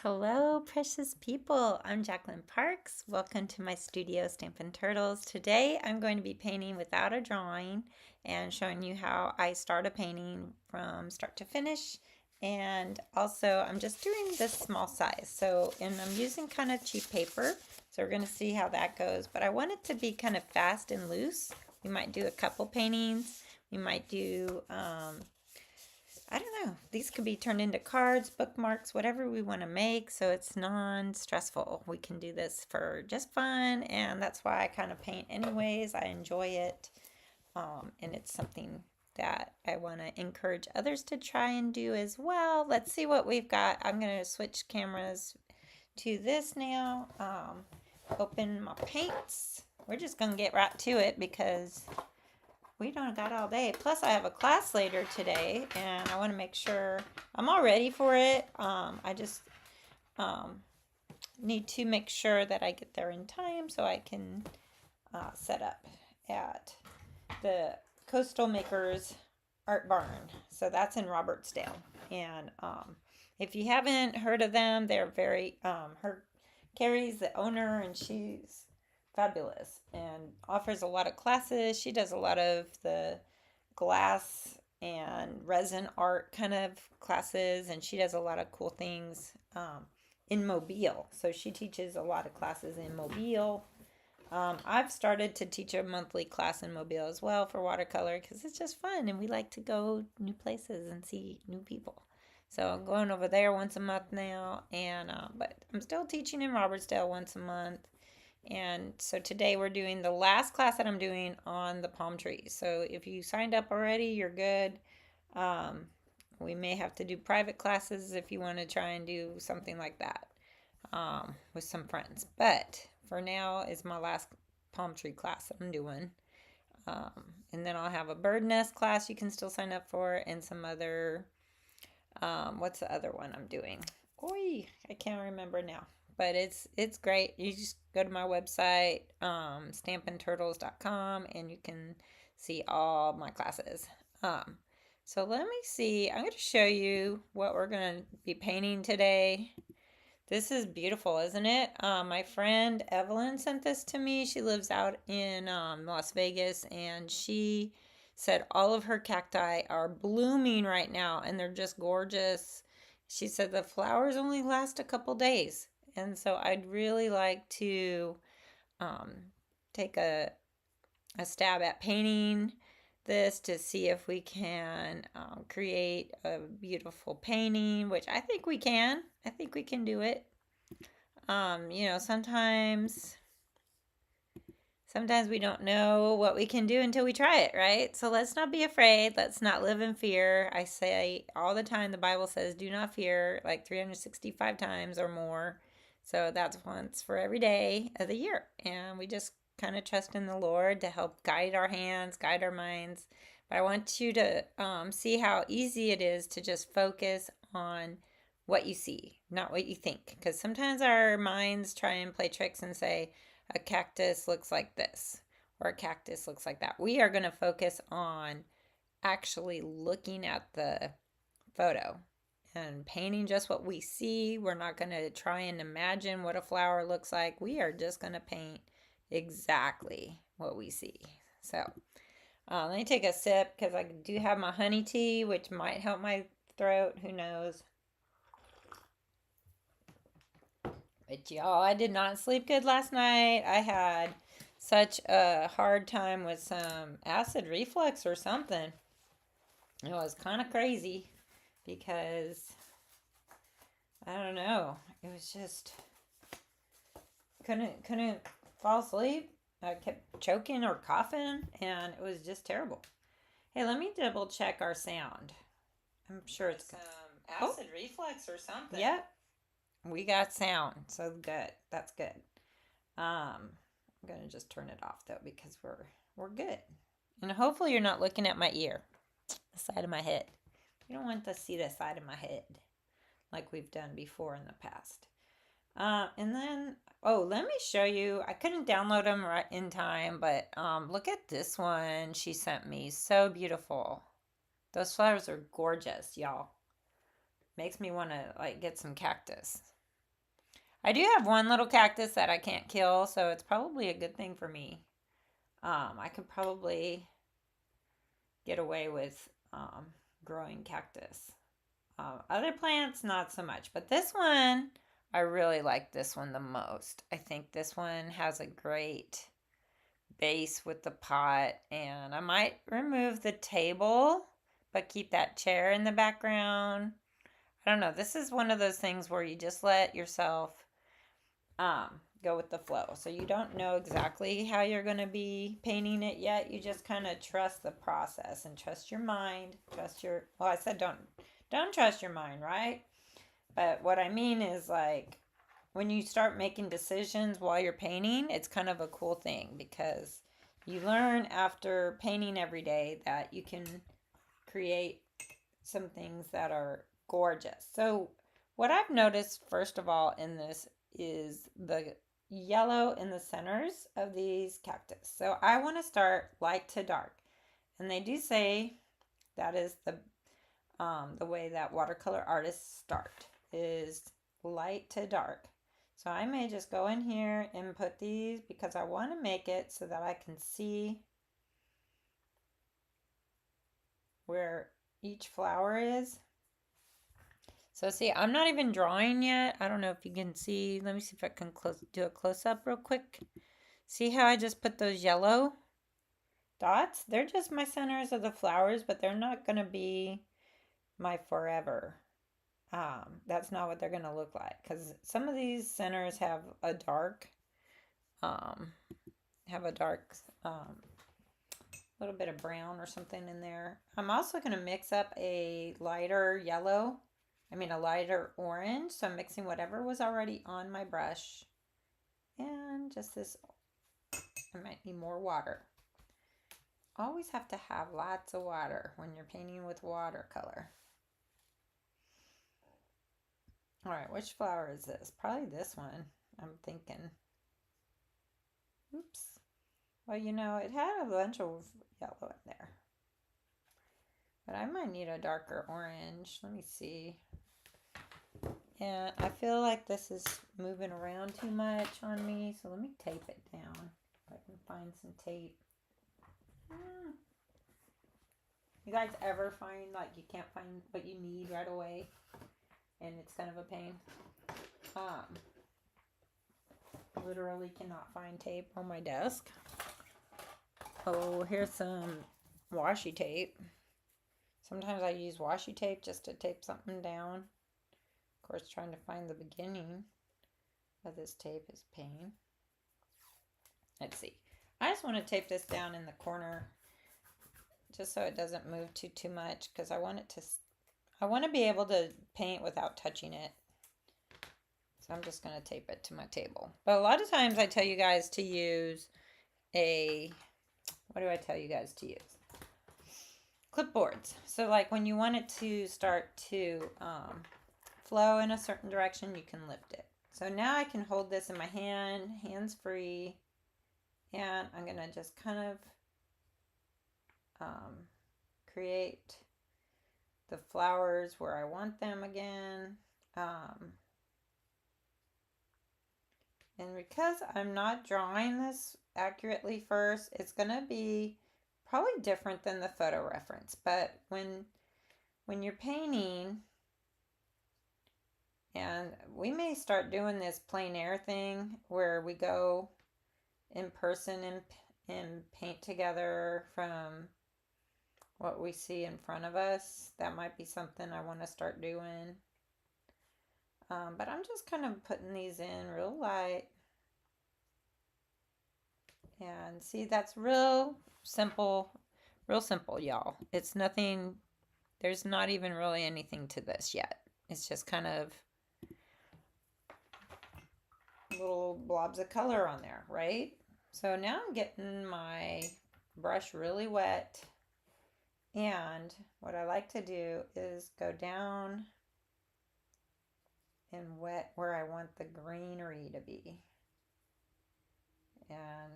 Hello, precious people. I'm Jacqueline Parks. Welcome to my studio, Stampin' Turtles. Today I'm going to be painting without a drawing and showing you how I start a painting from start to finish. And also, I'm just doing this small size. And I'm using kind of cheap paper. So we're going to see how that goes. But I want it to be kind of fast and loose. We might do a couple paintings. We might do I don't know. These could be turned into cards, bookmarks, whatever we want to make, so it's non-stressful. We can do this for just fun, and that's why I kind of paint anyways. I enjoy it, and it's something that I want to encourage others to try and do as well. Let's see what we've got. I'm going to switch cameras to this now. Open my paints. We're just going to get right to it because we don't got all day. Plus, I have a class later today, and I want to make sure I'm all ready for it. I just need to make sure that I get there in time so I can set up at the Coastal Makers Art Barn. So that's in Robertsdale. And if you haven't heard of them, they're very, Carrie's the owner, and she's fabulous and offers a lot of classes. She does a lot of the glass and resin art kind of classes, and she does a lot of cool things in Mobile. So she teaches a lot of classes in Mobile. I've started to teach a monthly class in Mobile as well for watercolor because it's just fun and we like to go new places and see new people. So I'm going over there once a month now, and but I'm still teaching in Robertsdale once a month. And so today we're doing the last class that I'm doing on the palm trees. So if you signed up already, you're good. We may have to do private classes if you want to try and do something like that with some friends. But for now is my last palm tree class I'm doing. And then I'll have a bird nest class you can still sign up for, and some other, what's the other one I'm doing? Oi, I can't remember now. But it's great. You just go to my website, stampinturtles.com, and you can see all my classes. So let me see. I'm going to show you what we're going to be painting today. This is beautiful, isn't it? My friend Evelyn sent this to me. She lives out in Las Vegas, and she said all of her cacti are blooming right now, and they're just gorgeous. She said the flowers only last a couple days. And so I'd really like to take a stab at painting this to see if we can create a beautiful painting, which I think we can. I think we can do it. Sometimes we don't know what we can do until we try it, right? So let's not be afraid. Let's not live in fear. I say all the time, the Bible says, do not fear, like 365 times or more. So that's once for every day of the year. And we just kind of trust in the Lord to help guide our hands, guide our minds. But I want you to see how easy it is to just focus on what you see, not what you think. Because sometimes our minds try and play tricks and say, a cactus looks like this, or a cactus looks like that. We are going to focus on actually looking at the photo and painting just what we see. We're not going to try and imagine what a flower looks like. We are just going to paint exactly what we see. So let me take a sip because I do have my honey tea, which might help my throat. Who knows? But y'all, I did not sleep good last night. I had such a hard time with some acid reflux or something. It was kind of crazy because I don't know. It was just couldn't fall asleep. I kept choking or coughing, and it was just terrible. Hey, let me double check our sound. I'm sure it's some acid reflux or something. Yep. We got sound, so good. That's good. I'm gonna just turn it off though because we're good. And hopefully you're not looking at my ear, the side of my head. You don't want to see the side of my head like we've done before in the past. And then, let me show you. I couldn't download them right in time, but look at this one she sent me. So beautiful. Those flowers are gorgeous, y'all. Makes me want to like get some cactus. I do have one little cactus that I can't kill, so it's probably a good thing for me. I could probably get away with growing cactus. Other plants, not so much. But this one, I really like this one the most. I think this one has a great base with the pot. And I might remove the table, but keep that chair in the background. I don't know. This is one of those things where you just let yourself go with the flow. So you don't know exactly how you're going to be painting it yet. You just kind of trust the process and trust your mind. Trust your, well, I said don't trust your mind, right? But what I mean is like when you start making decisions while you're painting, it's kind of a cool thing because you learn after painting every day that you can create some things that are gorgeous. So what I've noticed first of all in this is the yellow in the centers of these cactus. So I want to start light to dark. And they do say that is the way that watercolor artists start is light to dark. So I may just go in here and put these because I want to make it so that I can see where each flower is. So see, I'm not even drawing yet. I don't know if you can see. Let me see if I can do a close-up real quick. See how I just put those yellow dots? They're just my centers of the flowers, but they're not going to be my forever. That's not what they're going to look like because some of these centers have a dark, um, little bit of brown or something in there. I'm also going to mix up a lighter yellow, a lighter orange. So I'm mixing whatever was already on my brush and just this, I might need more water. Always have to have lots of water when you're painting with watercolor. All right, which flower is this? Probably this one, I'm thinking. Oops. Well, it had a bunch of yellow in there. But I might need a darker orange. Let me see. And I feel like this is moving around too much on me, so let me tape it down. If I can find some tape. You guys ever find like you can't find what you need right away? And it's kind of a pain. Literally cannot find tape on my desk. Oh, here's some washi tape. Sometimes I use washi tape just to tape something down. Of course, trying to find the beginning of this tape is pain. Let's see. I just want to tape this down in the corner just so it doesn't move too much because I want to be able to paint without touching it. So I'm just going to tape it to my table. But a lot of times I tell you guys to use what do I tell you guys to use? Clipboards. So like when you want it to start to flow in a certain direction, you can lift it. So now I can hold this in my hand, hands free, and I'm going to just kind of create the flowers where I want them again. And because I'm not drawing this accurately first, it's going to be probably different than the photo reference. But when you're painting, and we may start doing this plein air thing where we go in person and paint together from what we see in front of us. That might be something I want to start doing. But I'm just kind of putting these in real light. And see, that's real simple, y'all. It's nothing, there's not even really anything to this yet. It's just kind of little blobs of color on there, right? So now I'm getting my brush really wet. And what I like to do is go down and wet where I want the greenery to be. And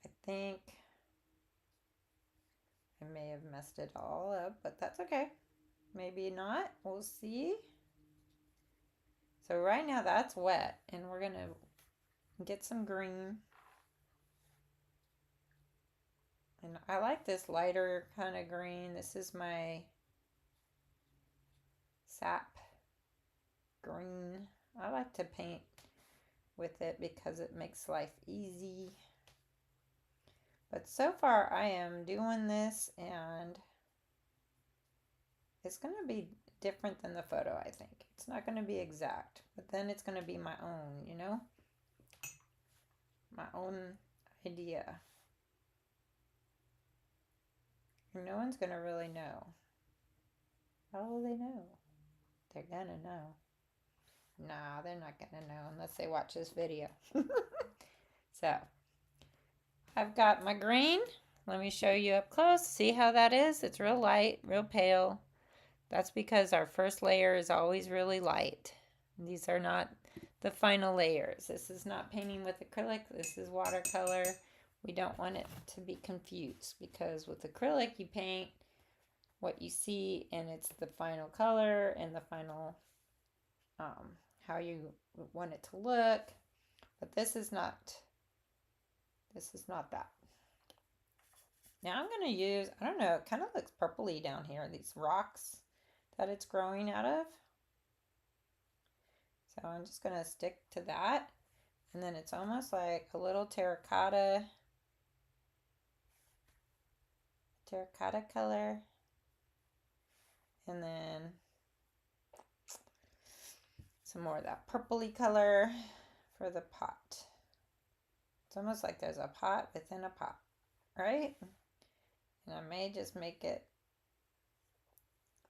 I think I may have messed it all up, but that's okay. Maybe not. We'll see. So right now that's wet, and we're gonna get some green. And I like this lighter kind of green. This is my sap green. I like to paint with it because it makes life easy. But so far I am doing this, and it's going to be different than the photo, I think. It's not going to be exact, but then it's going to be my own, you know? My own idea. And no one's going to really know. How will they know? They're going to know. Nah, they're not going to know unless they watch this video. So, I've got my green. Let me show you up close. See how that is? It's real light, real pale. That's because our first layer is always really light. These are not the final layers. This is not painting with acrylic. This is watercolor. We don't want it to be confused, because with acrylic you paint what you see and it's the final color and the final how you want it to look. But this is not that. Now I'm going to use, I don't know, it kind of looks purpley down here, these rocks that it's growing out of. So I'm just going to stick to that. And then it's almost like a little terracotta color. And then some more of that purpley color for the pot. It's almost like there's a pot within a pot, right? And I may just make it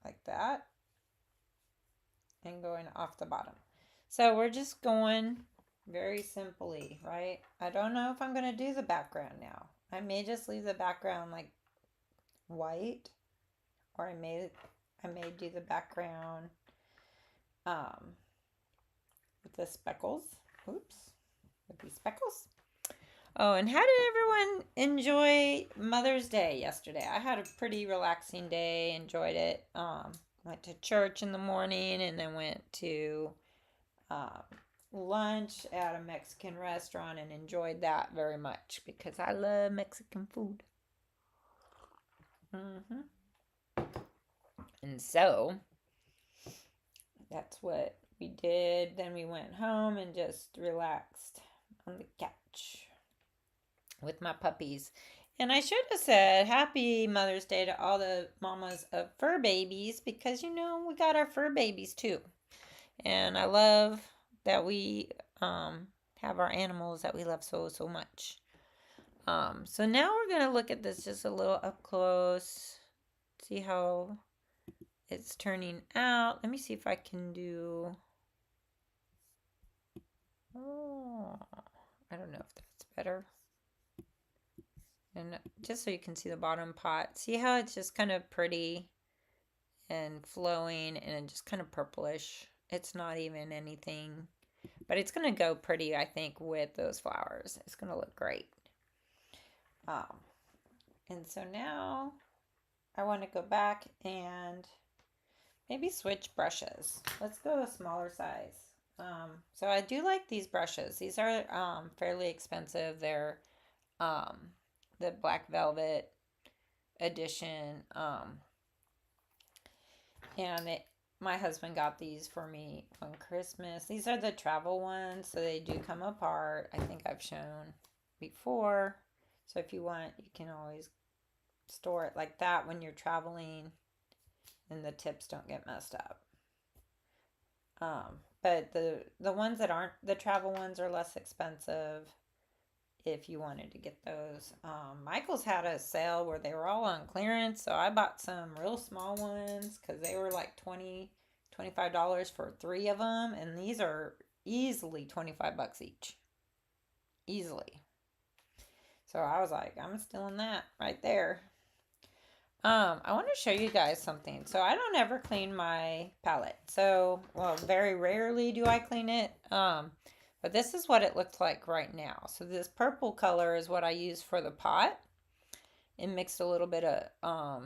like that and going off the bottom. So we're just going very simply, right? I don't know if I'm going to do the background now. I may just leave the background like white, or I may do the background with the speckles. Oops, with these speckles. Oh, and how did everyone enjoy Mother's Day yesterday? I had a pretty relaxing day, enjoyed it. Went to church in the morning, and then went to lunch at a Mexican restaurant and enjoyed that very much because I love Mexican food. And so that's what we did. Then we went home and just relaxed on the couch with my puppies. And I should have said happy Mother's Day to all the mamas of fur babies, because you know we got our fur babies too. And I love that we have our animals that we love so much. So now we're going to look at this just a little up close. See how it's turning out. Let me see if I can do... Oh, I don't know if that's better. And just so you can see the bottom pot. See how it's just kind of pretty and flowing and just kind of purplish. It's not even anything, but it's going to go pretty, I think, with those flowers. It's going to look great. And so now I want to go back and maybe switch brushes. Let's go a smaller size. So I do like these brushes. These are fairly expensive. They're the Black Velvet edition. And my husband got these for me on Christmas. These are the travel ones, so they do come apart. I think I've shown before. So if you want, you can always store it like that when you're traveling and the tips don't get messed up. But the ones that aren't the travel ones are less expensive if you wanted to get those. Michael's had a sale where they were all on clearance, so I bought some real small ones because they were like $25 for 3 of them, and these are easily $25 each. Easily. So I was like, I'm stealing that right there. I want to show you guys something. So I don't ever clean my palette. So, well, very rarely do I clean it. But this is what it looks like right now. So this purple color is what I use for the pot. And mixed a little bit of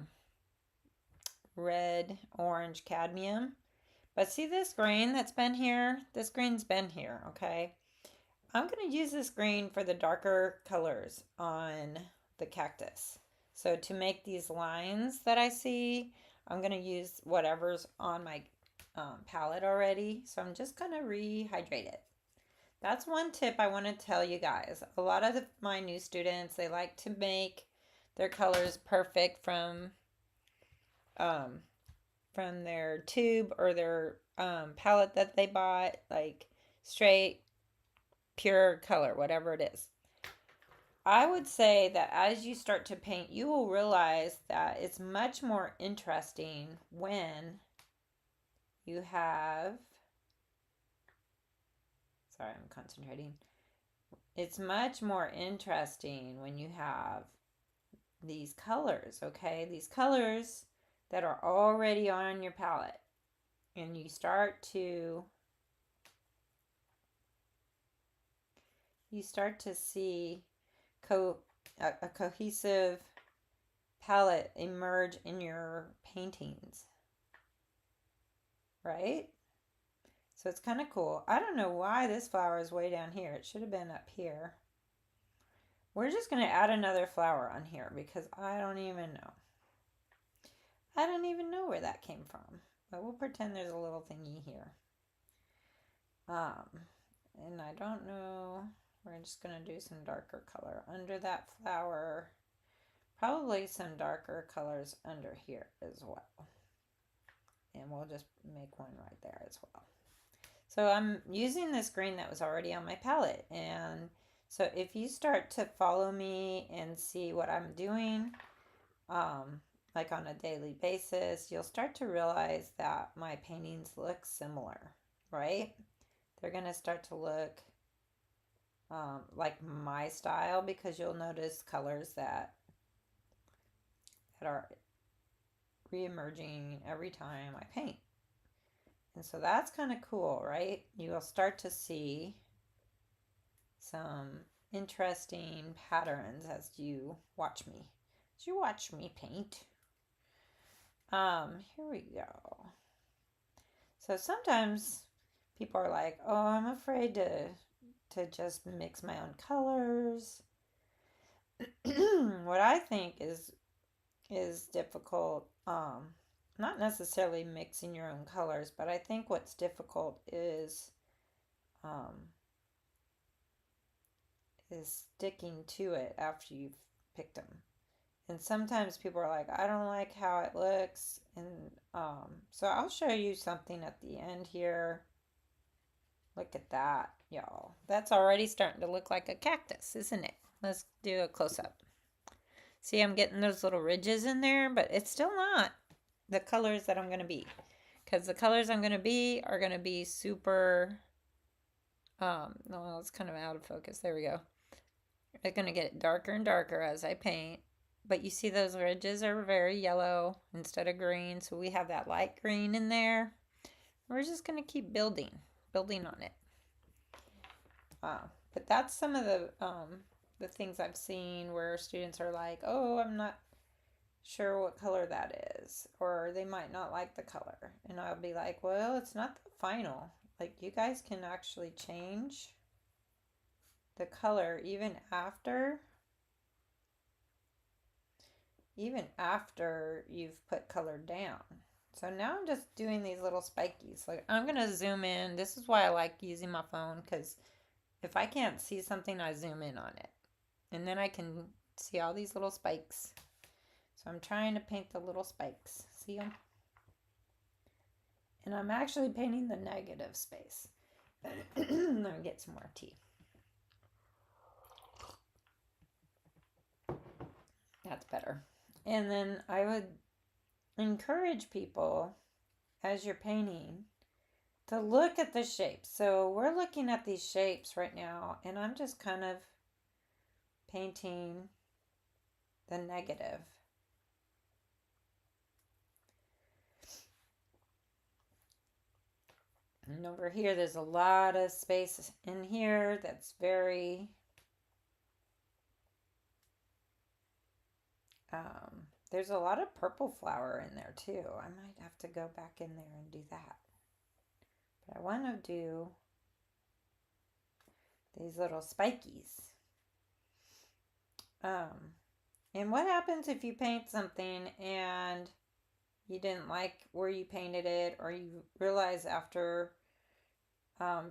red, orange, cadmium. But see this green that's been here? This green's been here, okay? I'm going to use this green for the darker colors on the cactus. So to make these lines that I see, I'm going to use whatever's on my palette already. So I'm just going to rehydrate it. That's one tip I want to tell you guys. A lot of my new students, they like to make their colors perfect um, from their tube or their palette that they bought, like straight, pure color, whatever it is. I would say that as you start to paint, you will realize that it's much more interesting when you have, sorry, I'm concentrating. It's much more interesting when you have these colors, okay? These colors that are already on your palette. And you start to see a cohesive palette emerge in your paintings, right? So it's kind of cool. I don't know why this flower is way down here. It should have been up here. We're just going to add another flower on here because I don't even know. I don't even know where that came from. But we'll pretend there's a little thingy here. And I don't know. We're just going to do some darker color under that flower. Probably some darker colors under here as well. And we'll just make one right there as well. So I'm using this green that was already on my palette. And so if you start to follow me and see what I'm doing, like on a daily basis, you'll start to realize that my paintings look similar, right? They're going to start to look like my style because you'll notice colors that are re-emerging every time I paint. And so that's kind of cool, right? You'll start to see some interesting patterns as you watch me. As you watch me paint. Here we go. So sometimes people are like, oh, I'm afraid to just mix my own colors. What I think is difficult, not necessarily mixing your own colors, but I think what's difficult is sticking to it after you've picked them. And sometimes people are like, I don't like how it looks. And so I'll show you something at the end here. Look at that, y'all. That's already starting to look like a cactus, isn't it? Let's do a close-up. See, I'm getting those little ridges in there, but it's still not the colors that I'm going to be. Because the colors I'm going to be are going to be super, no, it's kind of out of focus. There we go. I'm going to get darker and darker as I paint. But you see those ridges are very yellow instead of green. So we have that light green in there. We're just going to keep building on it. But that's some of the things I've seen where students are like, oh, I'm not sure what color that is. Or they might not like the color. And I'll be like, well, it's not the final. Like, you guys can actually change the color even after you've put color down. So now I'm just doing these little spikies. Like, I'm going to zoom in. This is why I like using my phone, because if I can't see something, I zoom in on it. And then I can see all these little spikes. So I'm trying to paint the little spikes. See them? And I'm actually painting the negative space. Let me get some more tea. That's better. And then I would encourage people, as you're painting, to look at the shapes. So we're looking at these shapes right now, and I'm just kind of painting the negative. And over here, there's a lot of space in here that's very there's a lot of purple flower in there too. I might have to go back in there and do that. I want to do these little spikies. And what happens if you paint something and you didn't like where you painted it, or you realize after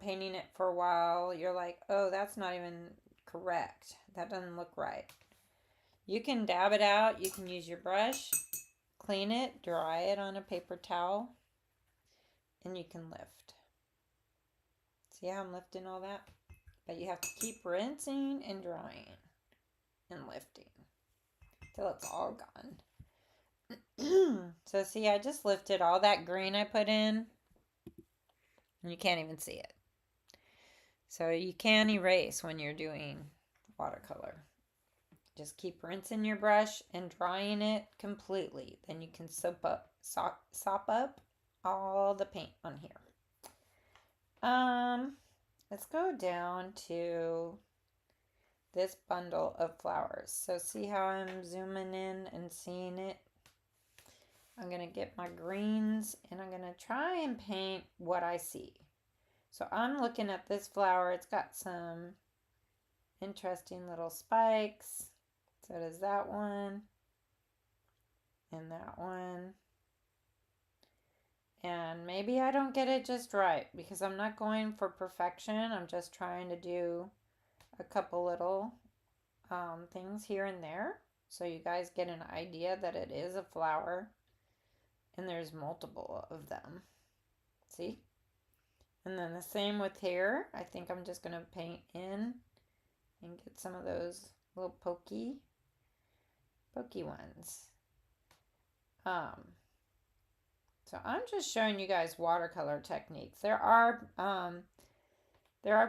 painting it for a while, you're like, oh, that's not even correct. That doesn't look right. You can dab it out. You can use your brush, clean it, dry it on a paper towel, and you can lift. See how I'm lifting all that? But you have to keep rinsing and drying and lifting till it's all gone. So see, I just lifted all that green I put in, and you can't even see it. So you can erase when you're doing watercolor. Just keep rinsing your brush and drying it completely. Then you can sop up all the paint on here. Let's go down to this bundle of flowers. So see how I'm zooming in and seeing it? I'm going to get my greens and I'm going to try and paint what I see. So I'm looking at this flower. It's got some interesting little spikes. So does that one and that one. And maybe I don't get it just right because I'm not going for perfection. I'm just trying to do a couple little things here and there so you guys get an idea that it is a flower and there's multiple of them. See? And then the same with here. I think I'm just going to paint in and get some of those little pokey ones. So I'm just showing you guys watercolor techniques. There are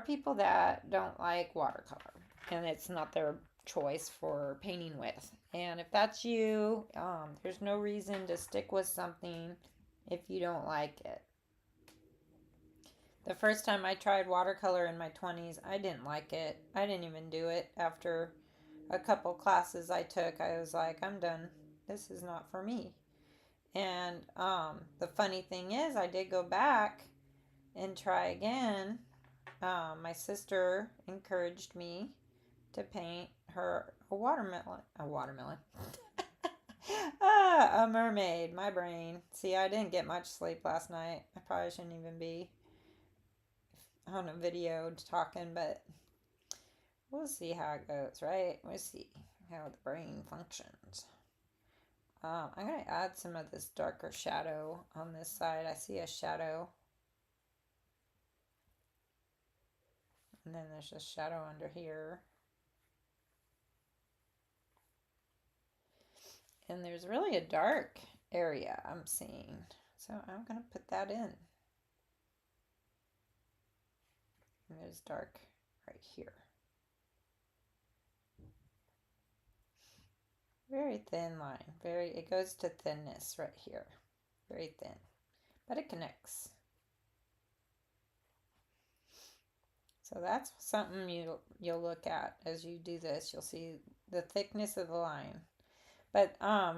people that don't like watercolor, and it's not their choice for painting with. And if that's you, there's no reason to stick with something if you don't like it. The first time I tried watercolor in my 20s, I didn't like it. I didn't even do it. After a couple classes I took, I was like, I'm done. This is not for me. And the funny thing is, I did go back and try again. My sister encouraged me to paint her a watermelon. A mermaid. My brain. See, I didn't get much sleep last night. I probably shouldn't even be on a video talking, but we'll see how it goes, right? We'll see how the brain functions. I'm going to add some of this darker shadow on this side. I see a shadow. And then there's a shadow under here. And there's really a dark area I'm seeing. So I'm going to put that in. And there's dark right here. Very thin line. It goes to thinness right here. Very thin. But it connects. So that's something you'll look at as you do this. You'll see the thickness of the line. But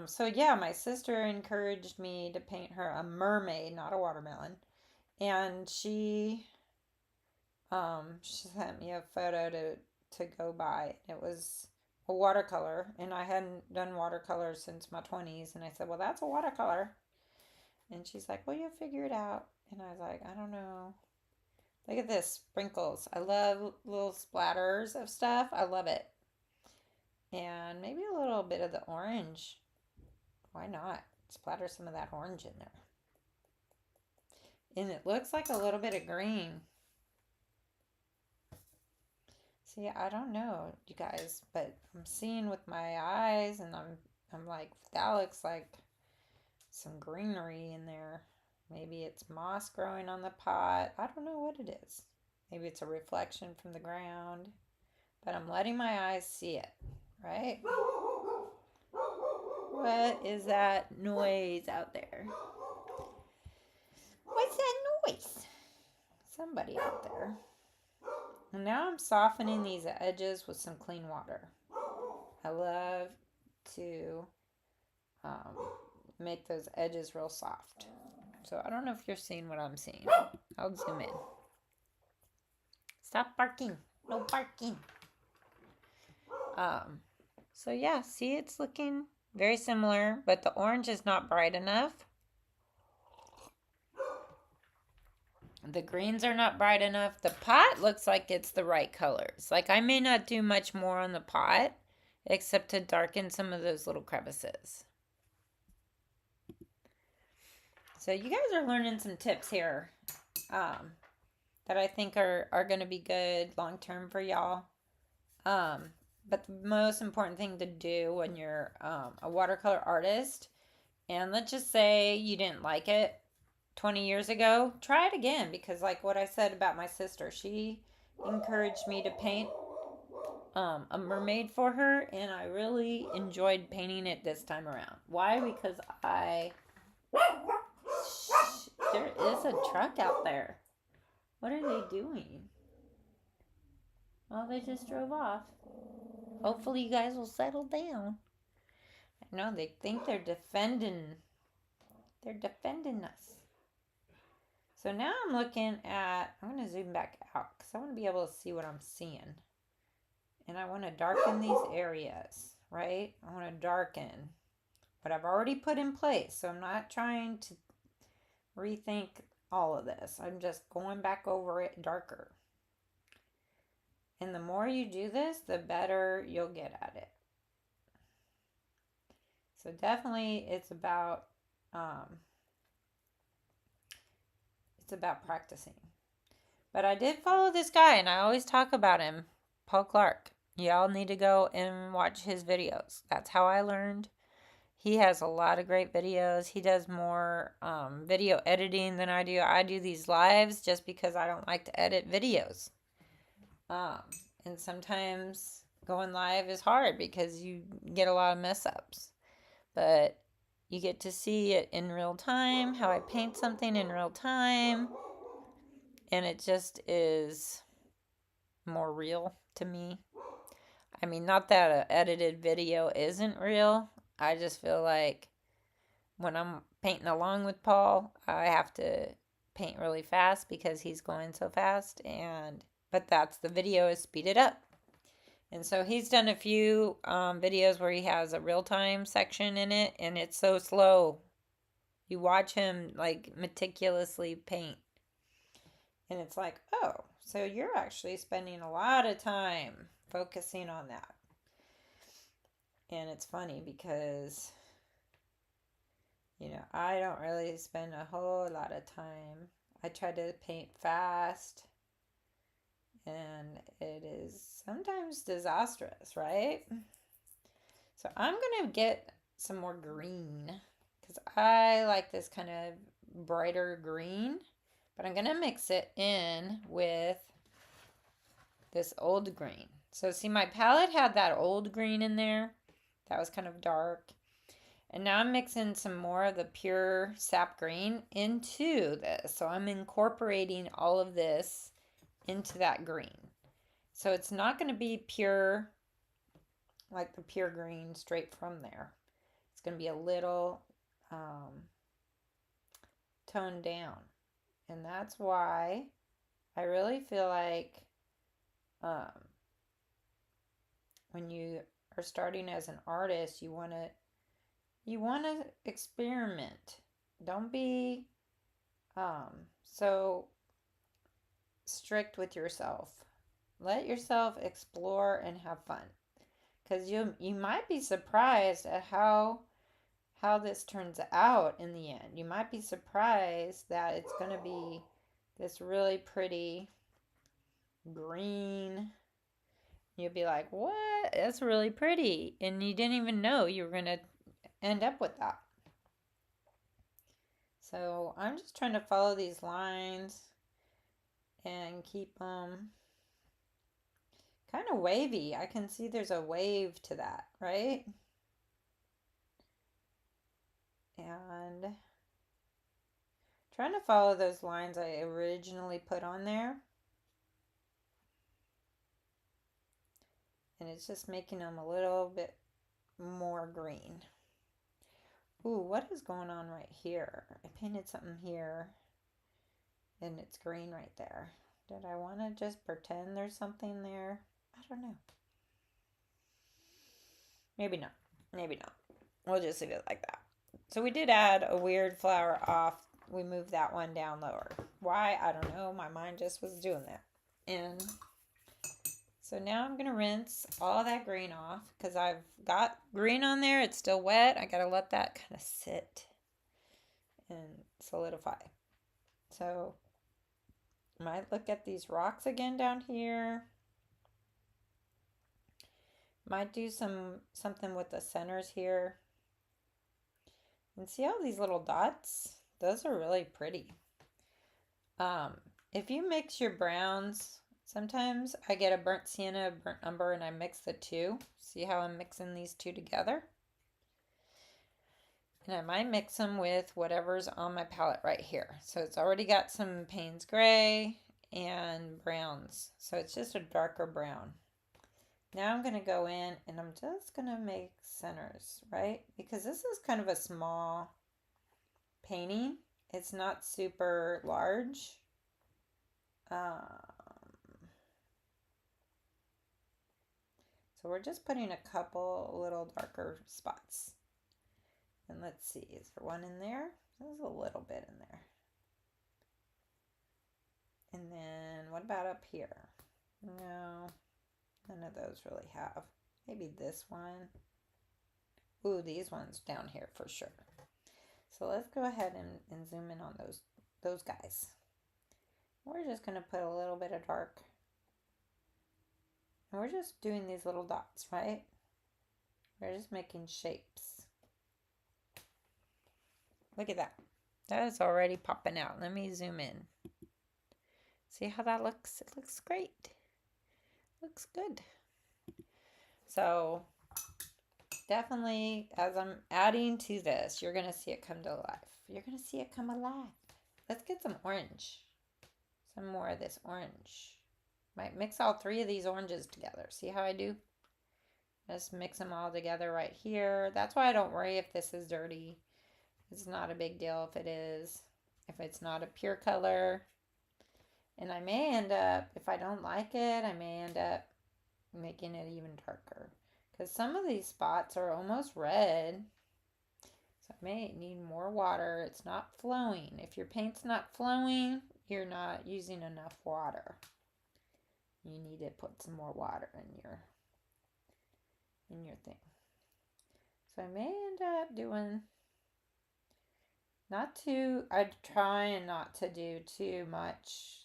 so yeah, my sister encouraged me to paint her a mermaid, not a watermelon. And she sent me a photo to go by. It was a watercolor, and I hadn't done watercolor since my 20s. And I said, well, that's a watercolor. And she's like, well, you'll figure it out. And I was like, I don't know. Look at this, sprinkles. I love little splatters of stuff. I love it. And maybe a little bit of the orange. Why not? Splatter some of that orange in there. And it looks like a little bit of green. See, I don't know, you guys, but I'm seeing with my eyes, and I'm like, that looks like some greenery in there. Maybe it's moss growing on the pot. I don't know what it is. Maybe it's a reflection from the ground. But I'm letting my eyes see it, right? What is that noise out there? What's that noise? Somebody out there. And now I'm softening these edges with some clean water. I love to make those edges real soft. So I don't know if you're seeing what I'm seeing. I'll zoom in. Stop barking. No barking. So yeah, see, it's looking very similar, but the orange is not bright enough. The greens are not bright enough. The pot looks like it's the right colors. Like I may not do much more on the pot except to darken some of those little crevices. So you guys are learning some tips here that I think are going to be good long term for y'all. But the most important thing to do when you're a watercolor artist, and let's just say you didn't like it 20 years ago, try it again, because like what I said about my sister, she encouraged me to paint a mermaid for her, and I really enjoyed painting it this time around. Why? Because there is a truck out there. What are they doing? Well, they just drove off. Hopefully you guys will settle down. I know they think they're defending us. So now I'm looking at, I'm going to zoom back out because I want to be able to see what I'm seeing. And I want to darken these areas, right? I want to darken what I've already put in place. So I'm not trying to rethink all of this. I'm just going back over it darker. And the more you do this, the better you'll get at it. So definitely it's about practicing. But I did follow this guy, and I always talk about him, Paul Clark. Y'all need to go and watch his videos. That's how I learned. He has a lot of great videos. He does more video editing than I do. I do these lives just because I don't like to edit videos. And sometimes going live is hard because you get a lot of mess ups. But you get to see it in real time, how I paint something in real time. And it just is more real to me. I mean, not that an edited video isn't real. I just feel like when I'm painting along with Paul, I have to paint really fast because he's going so fast. But that's the video is speeded up. And so he's done a few videos where he has a real-time section in it, and it's so slow. You watch him like meticulously paint. And it's like, oh, so you're actually spending a lot of time focusing on that. And it's funny because, I don't really spend a whole lot of time. I try to paint fast, and it is sometimes disastrous, right? So I'm going to get some more green because I like this kind of brighter green, but I'm going to mix it in with this old green. So see, my palette had that old green in there. That was kind of dark. And now I'm mixing some more of the pure sap green into this. So I'm incorporating all of this into that green. So it's not going to be pure, like the pure green straight from there. It's going to be a little toned down. And that's why I really feel like when you are starting as an artist, you want to experiment. Don't be so strict with yourself. Let yourself explore and have fun, because you might be surprised at how this turns out in the end. You might be surprised that it's going to be this really pretty green. You'll be like, what? That's really pretty. And you didn't even know you were going to end up with that. So I'm just trying to follow these lines and keep them kind of wavy. I can see there's a wave to that, right? And trying to follow those lines I originally put on there. And it's just making them a little bit more green. Ooh, what is going on right here? I painted something here and it's green right there. Did I want to just pretend there's something there? I don't know. Maybe not. Maybe not. We'll just leave it like that. So we did add a weird flower off. We moved that one down lower. Why? I don't know. My mind just was doing that. And so now I'm going to rinse all that green off because I've got green on there. It's still wet. I got to let that kind of sit and solidify. So I might look at these rocks again down here. Might do something with the centers here. And see all these little dots? Those are really pretty. If you mix your browns, sometimes I get a burnt sienna, a burnt umber, and I mix the two. See how I'm mixing these two together? And I might mix them with whatever's on my palette right here. So it's already got some Payne's Gray and browns. So it's just a darker brown. Now I'm going to go in and I'm just going to make centers, right? Because this is kind of a small painting. It's not super large. So we're just putting a couple little darker spots. And let's see, is there one in there? There's a little bit in there. And then what about up here? No. None of those really have. Maybe this one. Ooh, these ones down here for sure. So let's go ahead and zoom in on those guys. We're just going to put a little bit of dark. And we're just doing these little dots, right? We're just making shapes. Look at that. That is already popping out. Let me zoom in. See how that looks? It looks great. Looks good. So definitely as I'm adding to this, you're going to see it come to life. You're going to see it come alive. Let's get some orange. Some more of this orange. Might mix all three of these oranges together. See how I do? Just mix them all together right here. That's why I don't worry if this is dirty. It's not a big deal if it is. If it's not a pure color. And I may end up, if I don't like it, I may end up making it even darker. Because some of these spots are almost red. So I may need more water. It's not flowing. If your paint's not flowing, you're not using enough water. You need to put some more water in your thing. So I may end up doing I try not to do too much.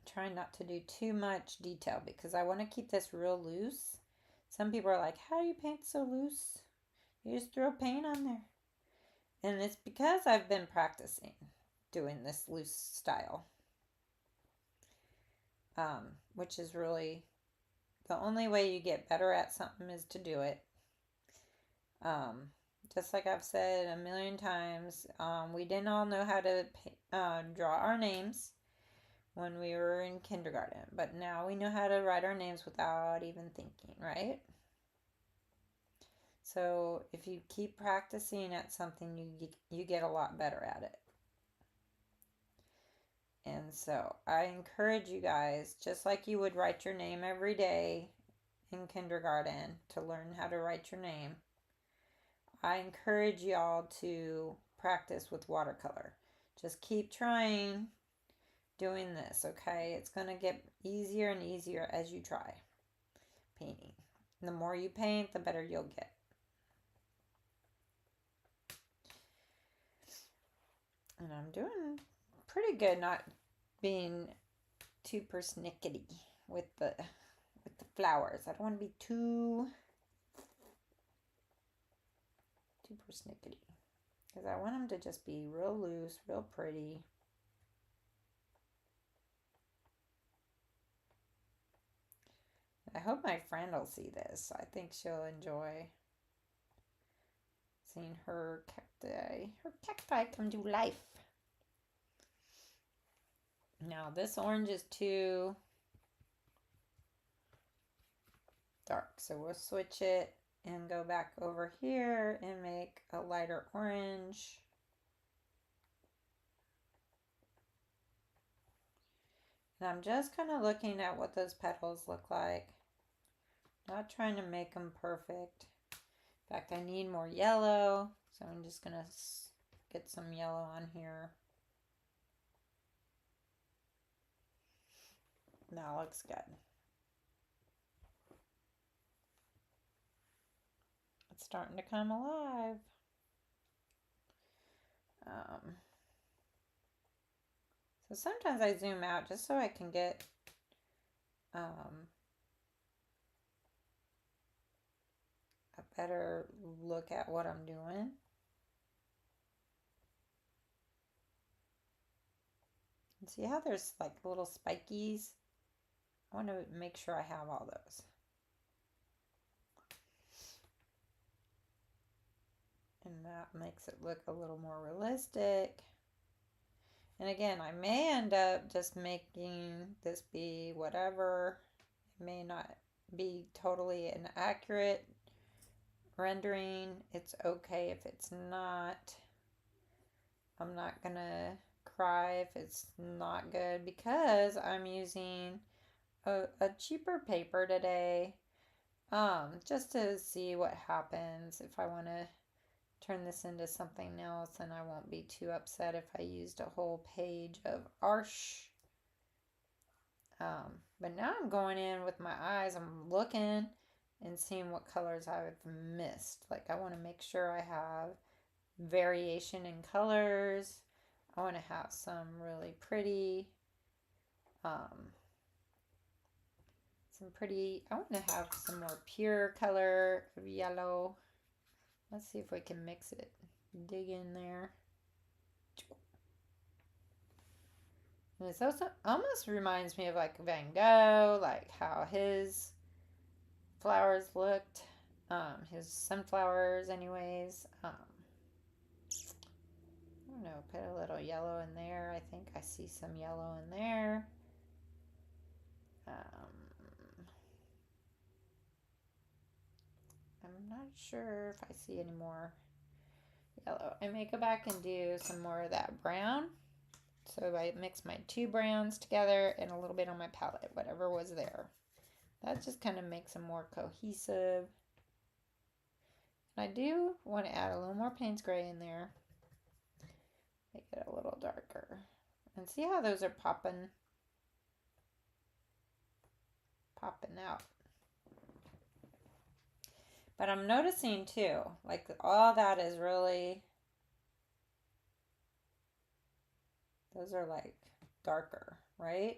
Trying not to do too much detail because I want to keep this real loose. Some people are like, how do you paint so loose? You just throw paint on there. And it's because I've been practicing doing this loose style. Which is really the only way you get better at something is to do it. Just like I've said a million times, we didn't all know how to draw our names when we were in kindergarten, but now we know how to write our names without even thinking, right? So if you keep practicing at something, you get a lot better at it. And so I encourage you guys, just like you would write your name every day in kindergarten to learn how to write your name, I encourage y'all to practice with watercolor. Just keep trying doing this, okay? It's going to get easier and easier as you try painting. The more you paint, the better you'll get. And I'm doing pretty good not being too persnickety with the flowers. I don't want to be too persnickety because I want them to just be real loose, real pretty. I hope my friend will see this. I think she'll enjoy seeing her cacti come to life. Now this orange is too dark, so we'll switch it and go back over here and make a lighter orange. And I'm just kind of looking at what those petals look like. Not trying to make them perfect. In fact, I need more yellow, so I'm just going to get some yellow on here. That looks good. It's starting to come alive. So sometimes I zoom out just so I can get a better look at what I'm doing. And see how there's like little spikies? I want to make sure I have all those. And that makes it look a little more realistic. And again, I may end up just making this be whatever. It may not be totally an accurate rendering. It's okay if it's not. I'm not gonna cry if it's not good because I'm using a cheaper paper today, just to see what happens. If I want to turn this into something else, and I won't be too upset if I used a whole page of arsh. But now I'm going in with my eyes. I'm looking and seeing what colors I've missed. Like I want to make sure I have variation in colors. I want to have some really pretty, I want to have some more pure color of yellow. Let's see if we can mix it. Dig in there. And this also almost reminds me of like Van Gogh, like how his flowers looked. His sunflowers anyways. I don't know, put a little yellow in there. I think I see some yellow in there. I'm not sure if I see any more yellow. I may go back and do some more of that brown. So I mix my two browns together and a little bit on my palette, whatever was there. That just kind of makes them more cohesive. I do want to add a little more Payne's Gray in there. Make it a little darker. And see how those are popping out. But I'm noticing too, like all that is really, those are like darker, right?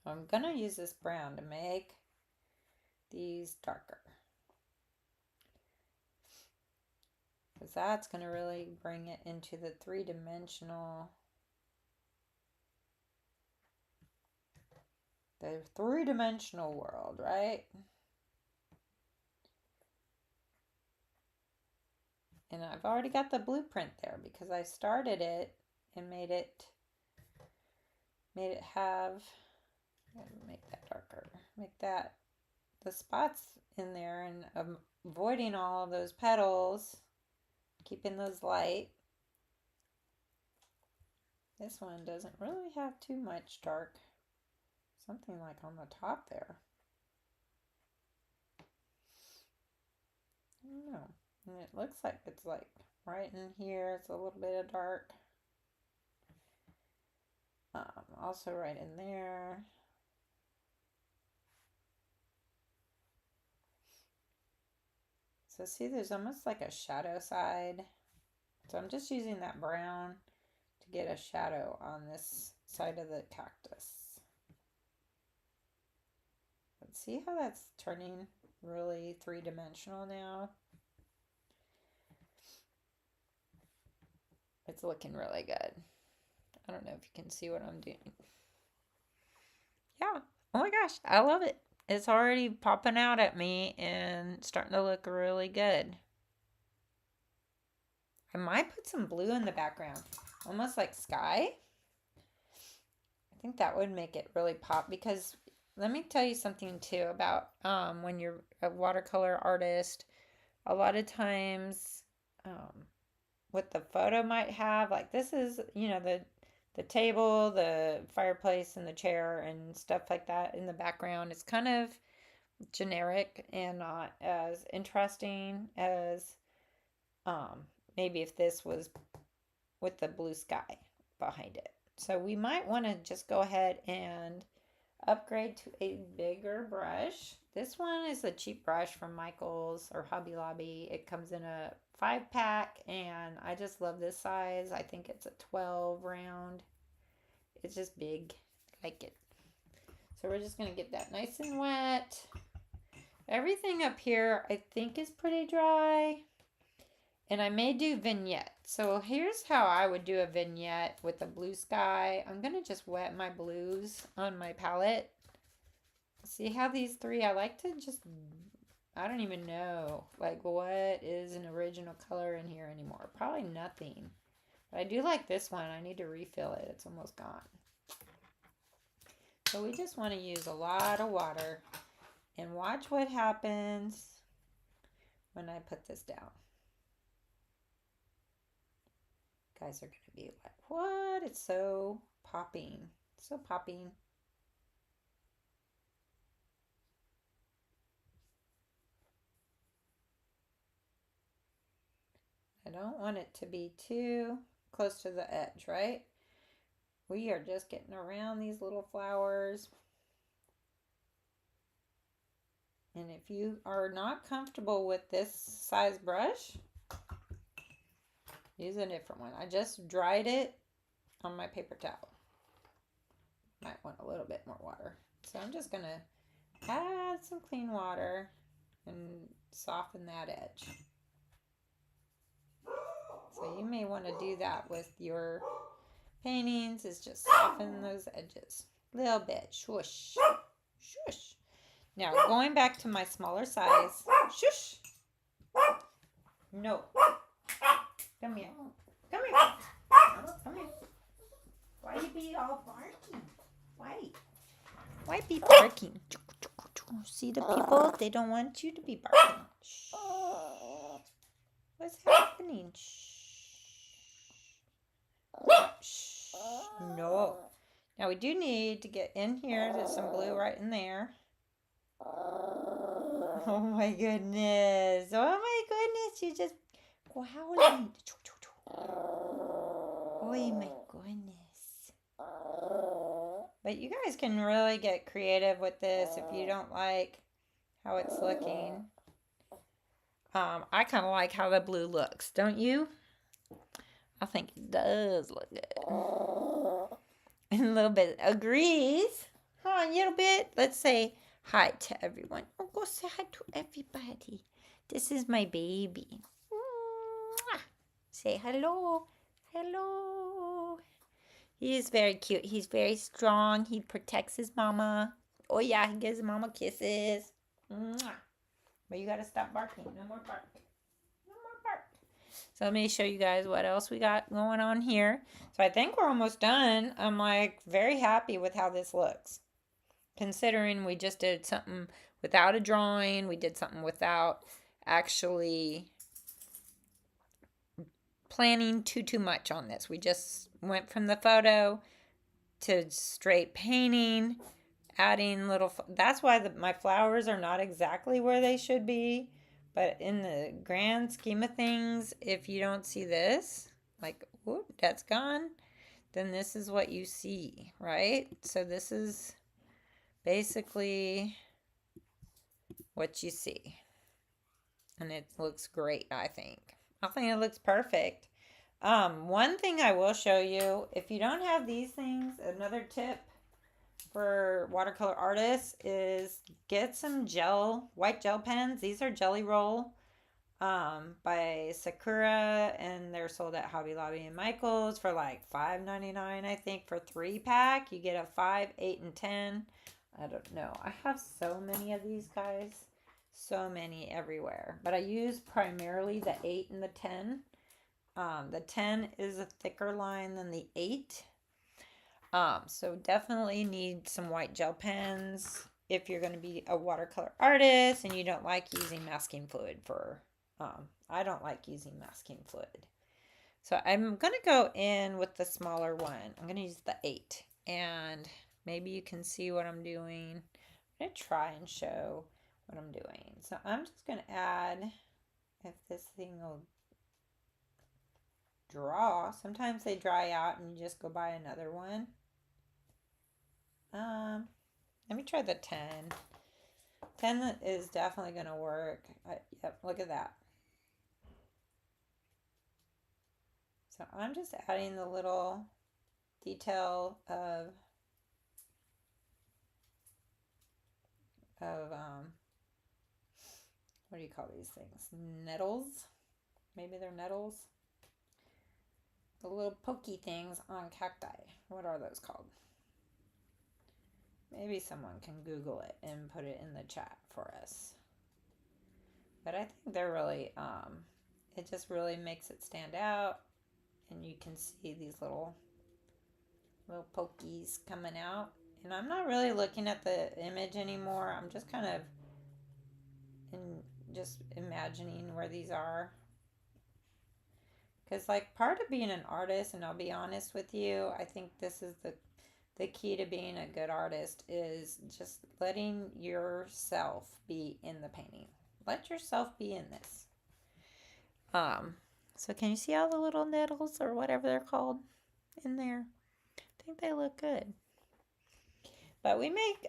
So I'm gonna use this brown to make these darker. Because that's gonna really bring it into the three-dimensional world, right? And I've already got the blueprint there because I started it and made it have, make that darker, make that the spots in there, and avoiding all of those petals, keeping those light. This one doesn't really have too much dark. Something like on the top there. I don't know. And it looks like it's like right in here. It's a little bit of dark. Also right in there. So see, there's almost like a shadow side. So I'm just using that brown to get a shadow on this side of the cactus. But see how that's turning really three-dimensional now? It's looking really good. I don't know if you can see what I'm doing. Yeah. Oh my gosh, I love it. It's already popping out at me and starting to look really good. I might put some blue in the background, almost like sky. I think that would make it really pop because let me tell you something too about when you're a watercolor artist. A lot of times, what the photo might have, like this is, the table, the fireplace, and the chair and stuff like that in the background. It's kind of generic and not as interesting as maybe if this was with the blue sky behind it. So we might want to just go ahead and upgrade to a bigger brush. This one is a cheap brush from Michael's or Hobby Lobby. It comes in a 5-pack and I just love this size. I think it's a 12 round. It's just big. I like it. So we're just going to get that nice and wet. Everything up here I think is pretty dry. And I may do vignette. So here's how I would do a vignette with a blue sky. I'm going to just wet my blues on my palette. See how these three, I like to just, I don't even know, like what is an original color in here anymore. Probably nothing. But I do like this one. I need to refill it. It's almost gone. So we just want to use a lot of water. And watch what happens when I put this down. Guys are going to be like, what? It's so popping. So popping. I don't want it to be too close to the edge, right? We are just getting around these little flowers. And if you are not comfortable with this size brush, use a different one. I just dried it on my paper towel. Might want a little bit more water. So I'm just going to add some clean water and soften that edge. So you may want to do that with your paintings, is just soften those edges a little bit. Shush. Shush. Now going back to my smaller size. Shush. No. Come here. Come here. Come here. Why you be all barking? Why be barking? See the people? They don't want you to be barking. Shh. What's happening? Shh. No. Now we do need to get in here. There's some blue right in there. Oh my goodness. Oh my goodness. You just growling. Oh my goodness. But you guys can really get creative with this if you don't like how it's looking. I kind of like how the blue looks, don't you? I think it does look good. And a little bit agrees. Huh, a little bit. Let's say hi to everyone. Oh, go say hi to everybody. This is my baby. Mwah. Say hello. Hello. He is very cute. He's very strong. He protects his mama. Oh, yeah, he gives mama kisses. Mwah. But you got to stop barking. No more bark. No more bark. So let me show you guys what else we got going on here. So I think we're almost done. I'm like very happy with how this looks. Considering we just did something without a drawing. We did something without actually planning too much on this. We just went from the photo to straight painting, adding little, that's why my flowers are not exactly where they should be. But in the grand scheme of things, if you don't see this, like, whoop, that's gone, then this is what you see, right? So this is basically what you see. And it looks great, I think. I think it looks perfect. One thing I will show you, if you don't have these things, another tip for watercolor artists is get some white gel pens. These are Jelly Roll by Sakura, and they're sold at Hobby Lobby and Michael's for like $5.99, I think, for 3-pack. You get a 5, 8, and 10. I don't know. I have so many of these, guys. So many everywhere. But I use primarily the 8 and the 10. The 10 is a thicker line than the 8. So definitely need some white gel pens. if you're going to be a watercolor artist and you don't like using masking fluid for, I don't like using masking fluid. So I'm going to go in with the smaller one. I'm going to use the 8. And maybe you can see what I'm doing. I'm going to try and show what I'm doing. So I'm just going to add, if this thing will draw. Sometimes they dry out and you just go buy another one. Let me try the 10. 10 is definitely going to work. Yep, look at that. So I'm just adding the little detail of what do you call these things? Nettles? Maybe they're nettles. The little pokey things on cacti. What are those called? Maybe someone can Google it and put it in the chat for us. But I think they're really, it just really makes it stand out. And you can see these little pokies coming out. And I'm not really looking at the image anymore. I'm just kind of just imagining where these are. Because like part of being an artist, and I'll be honest with you, I think this is the key to being a good artist is just letting yourself be in the painting. Let yourself be in this. So can you see all the little nettles or whatever they're called in there? I think they look good. But we make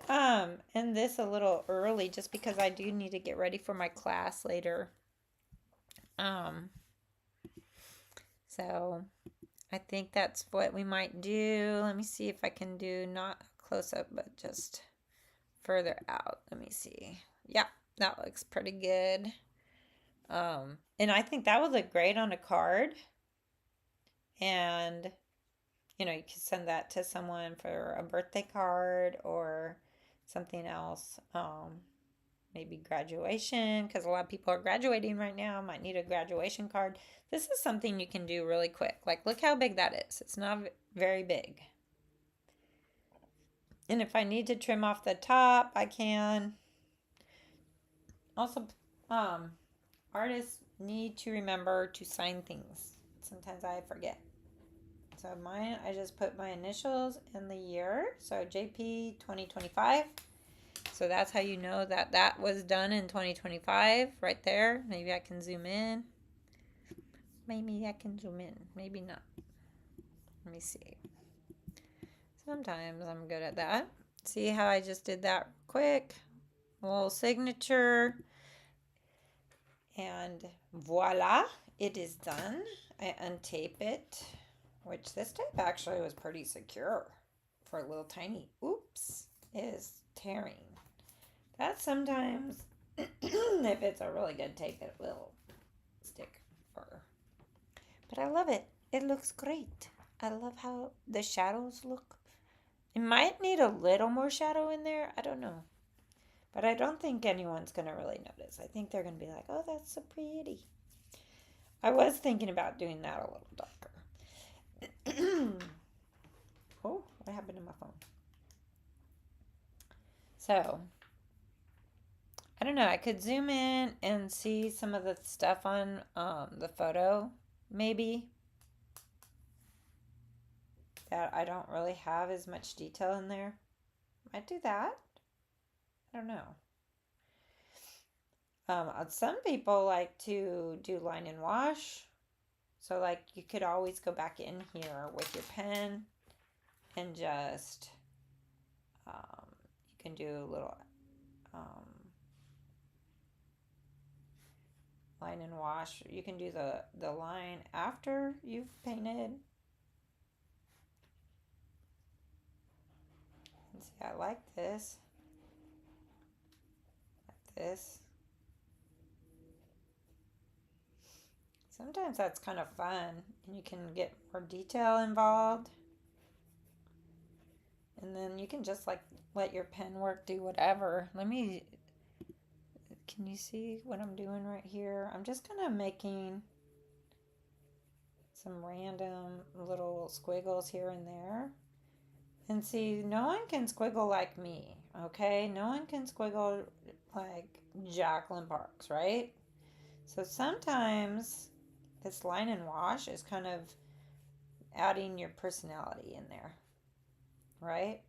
end this a little early just because I do need to get ready for my class later. So I think that's what we might do. Let me see if I can do not close up, but just further out. Let me see. Yeah, that looks pretty good. And I think that would look great on a card. And, you know, you could send that to someone for a birthday card or something else. Maybe graduation, because a lot of people are graduating right now, might need a graduation card. This is something you can do really quick. Like, look how big that is. It's not very big. And if I need to trim off the top, I can. Also, artists need to remember to sign things. Sometimes I forget. So mine, I just put my initials and the year. So JP 2025. So that's how you know that that was done in 2025 right there. Maybe I can zoom in. Maybe I can zoom in. Maybe not. Let me see. Sometimes I'm good at that. See how I just did that quick? A little signature. And voila, it is done. I untape it, which this tape actually was pretty secure for a little tiny. Oops, it is tearing. That sometimes, if it's a really good tape, it will stick fur. But I love it. It looks great. I love how the shadows look. It might need a little more shadow in there. I don't know. But I don't think anyone's going to really notice. I think they're going to be like, oh, that's so pretty. I was thinking about doing that a little darker. Oh, what happened to my phone? So, I don't know. I could zoom in and see some of the stuff on the photo, maybe. That I don't really have as much detail in there. Might do that. I don't know. Some people like to do line and wash. So like you could always go back in here with your pen and just, you can do a little line and wash. You can do the line after you've painted. And see, I like this. Like this. Sometimes that's kind of fun and you can get more detail involved. And then you can just like let your pen work do whatever. Can you see what I'm doing right here? I'm just kind of making some random little squiggles here and there. And see, no one can squiggle like me, okay? No one can squiggle like Jacqueline Parks, right? So sometimes this line and wash is kind of adding your personality in there, right?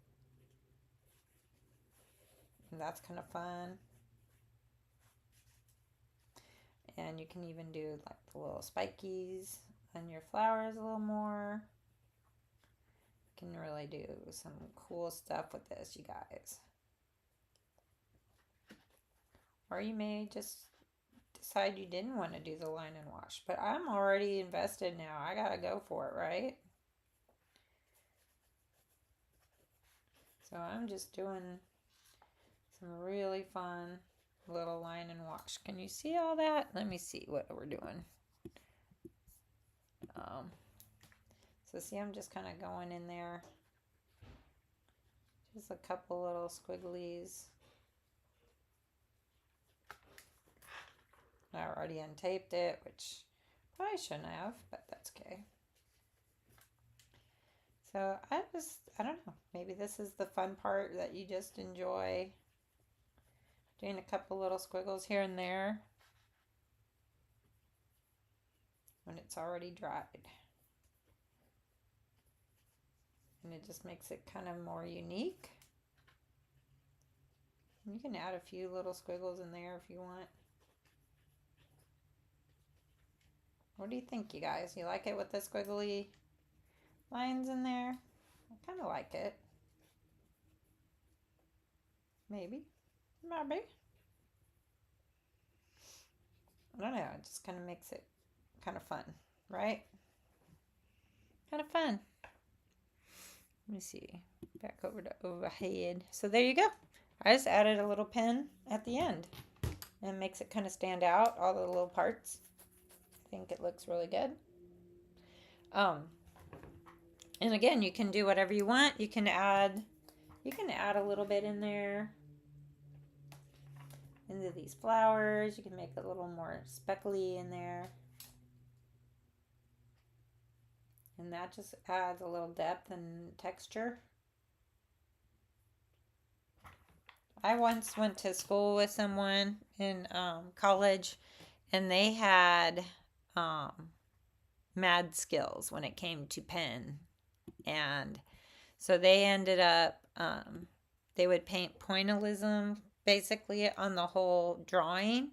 And that's kind of fun. And you can even do like the little spikies on your flowers a little more. You can really do some cool stuff with this, you guys. Or you may just decide you didn't want to do the line and wash, but I'm already invested now. I gotta go for it, right? So I'm just doing some really fun little line and wash. Can you see all that? Let me see what we're doing. Um, so see, I'm just kind of going in there. Just a couple little squigglies. I already untaped it, which probably shouldn't have, but that's okay. So I don't know, maybe this is the fun part that you just enjoy doing a couple little squiggles here and there when it's already dried. And it just makes it kind of more unique. You can add a few little squiggles in there if you want. What do you think, you guys? You like it with the squiggly lines in there? I kind of like it. Maybe. Maybe. I don't know. It just kind of makes it kind of fun, right? Kind of fun. Let me see. Back over to overhead. So there you go. I just added a little pen at the end. And it makes it kind of stand out, all the little parts. I think it looks really good. And again, you can do whatever you want. You can add a little bit in there into these flowers. You can make it a little more speckly in there. And that just adds a little depth and texture. I once went to school with someone in college, and they had mad skills when it came to pen. And so they ended up, they would paint pointillism basically on the whole drawing.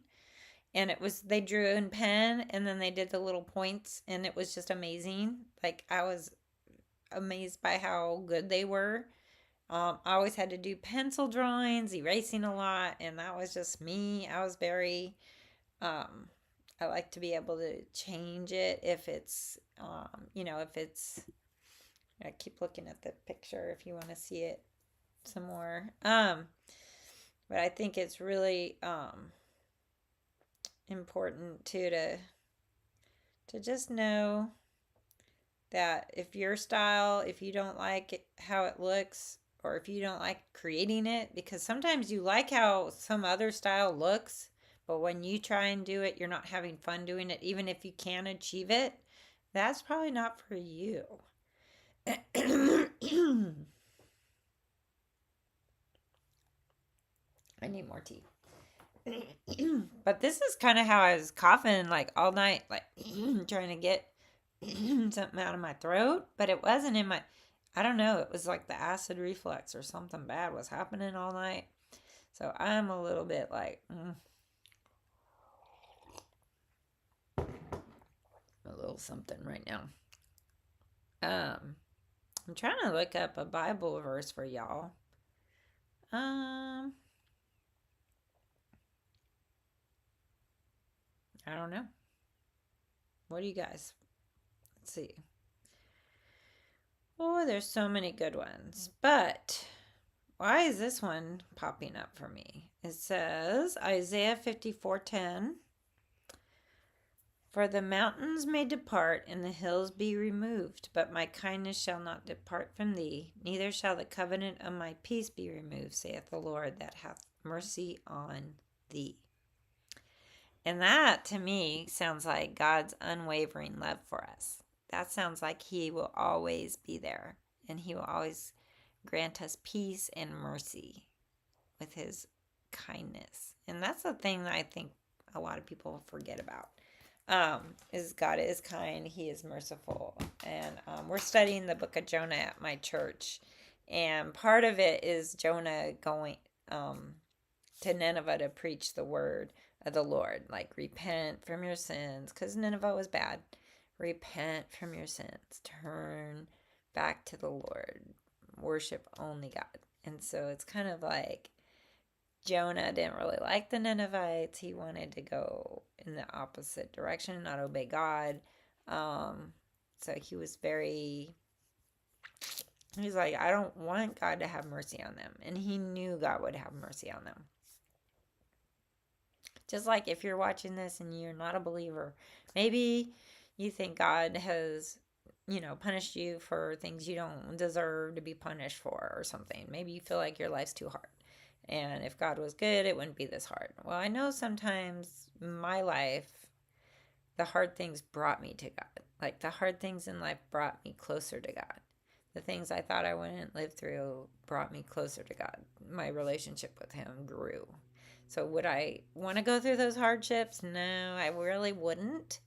And they drew in pen and then they did the little points, and it was just amazing. Like, I was amazed by how good they were. I always had to do pencil drawings, erasing a lot, and that was just me. I was very, I like to be able to change it if it's, if it's, I keep looking at the picture if you want to see it some more. But I think it's really important too to just know that if your style, if you don't like it, how it looks, or if you don't like creating it, because sometimes you like how some other style looks, but when you try and do it, you're not having fun doing it, even if you can achieve it, that's probably not for you. I need more tea. But this is kind of how I was coughing like all night, like trying to get something out of my throat, but it wasn't in my, I don't know, it was like the acid reflux or something bad was happening all night. So I'm a little bit like, a little something right now. I'm trying to look up a Bible verse for y'all. I don't know. What do you guys? Let's see. Oh, there's so many good ones. But why is this one popping up for me? It says Isaiah 54:10. For the mountains may depart and the hills be removed, but my kindness shall not depart from thee, neither shall the covenant of my peace be removed, saith the Lord that hath mercy on thee. And that, to me, sounds like God's unwavering love for us. That sounds like he will always be there, and he will always grant us peace and mercy with his kindness. And that's the thing that I think a lot of people forget about. Is God is kind, he is merciful. And we're studying the book of Jonah at my church. And part of it is Jonah going to Nineveh to preach the word of the Lord. Like, repent from your sins, because Nineveh was bad. Repent from your sins. Turn back to the Lord. Worship only God. And so it's kind of like Jonah didn't really like the Ninevites. He wanted to go in the opposite direction, not obey God. So he was he's like, I don't want God to have mercy on them. And he knew God would have mercy on them. Just like if you're watching this and you're not a believer, maybe you think God has, punished you for things you don't deserve to be punished for or something. Maybe you feel like your life's too hard. And if God was good, it wouldn't be this hard. Well, I know sometimes my life, the hard things brought me to God. Like, the hard things in life brought me closer to God. The things I thought I wouldn't live through brought me closer to God. My relationship with him grew. So would I want to go through those hardships? No, I really wouldn't.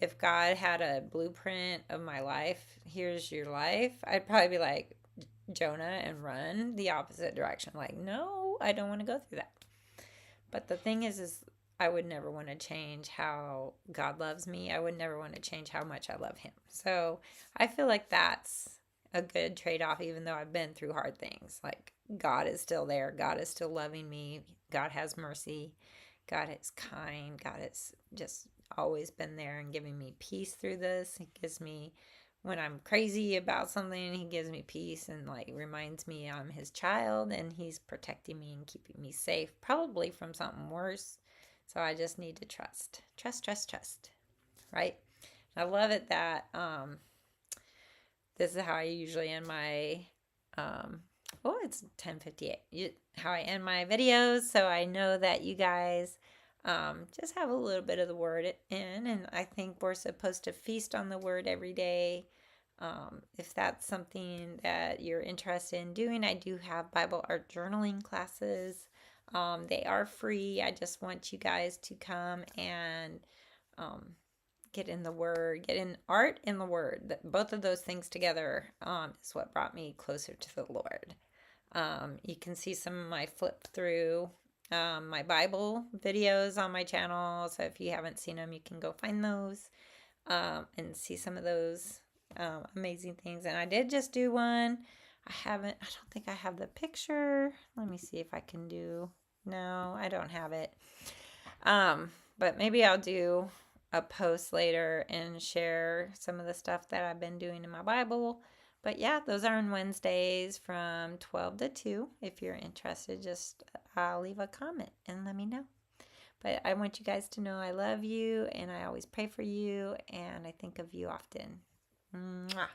If God had a blueprint of my life, here's your life, I'd probably be like Jonah and run the opposite direction. Like, no, I don't want to go through that. But the thing is I would never want to change how God loves me. I would never want to change how much I love him. So I feel like that's a good trade-off, even though I've been through hard things. Like, God is still there. God is still loving me. God has mercy. God is kind. God has just always been there and giving me peace through this. He gives me, when I'm crazy about something, he gives me peace and like reminds me I'm his child, and he's protecting me and keeping me safe, probably from something worse. So I just need to trust. Trust. Right? I love it that this is how I usually end my it's 10:58. How I end my videos, so I know that you guys just have a little bit of the word in, and I think we're supposed to feast on the word every day. If that's something that you're interested in doing, I do have Bible art journaling classes. They are free. I just want you guys to come and get in the word, get in art in the word. Both of those things together is what brought me closer to the Lord. You can see some of my flip through my Bible videos on my channel. So if you haven't seen them, you can go find those and see some of those amazing things. And I did just do one. I don't think I have the picture. Let me see if I can do. No, I don't have it. But maybe I'll do a post later and share some of the stuff that I've been doing in my Bible. But yeah, those are on Wednesdays from 12 to 2. If you're interested, just leave a comment and let me know. But I want you guys to know I love you, and I always pray for you, and I think of you often. Mwah.